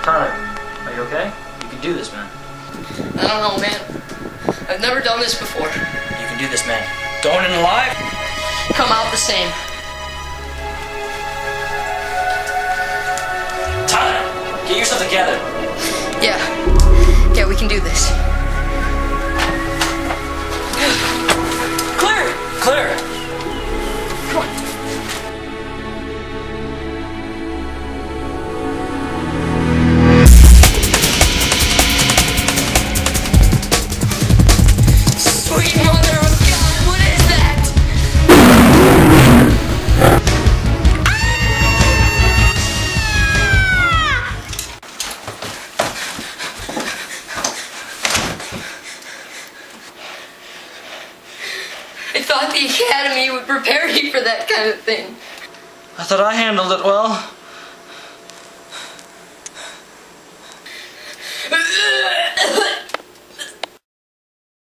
Tyler, are you okay? You can do this, man. I don't know, man. I've never done this before. You can do this, man. Going in alive? Come out the same. Tyler, get yourself together. Yeah. Yeah, we can do this. Clear! Clear! Come on. Sweet mother of God, what is that? I thought the academy would prepare you for that kind of thing. I thought I handled it well.